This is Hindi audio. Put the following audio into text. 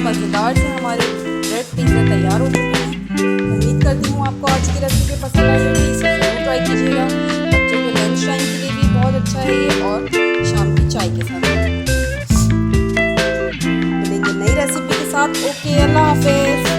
मज़ेदार से हमारे ब्रेड पिज़्ज़ा तैयार हो चुके हैं। उम्मीद करती हूँ आपको आज की रेसिपी पसंद आई होगी। इसे ज़रूर ट्राई कीजिएगा। बच्चों के लंच टाइम के लिए भी बहुत अच्छा है ये, और शाम की चाय के साथ। मिलेंगे नई रेसिपी के साथ। ओके, अल्लाह हाफिज़।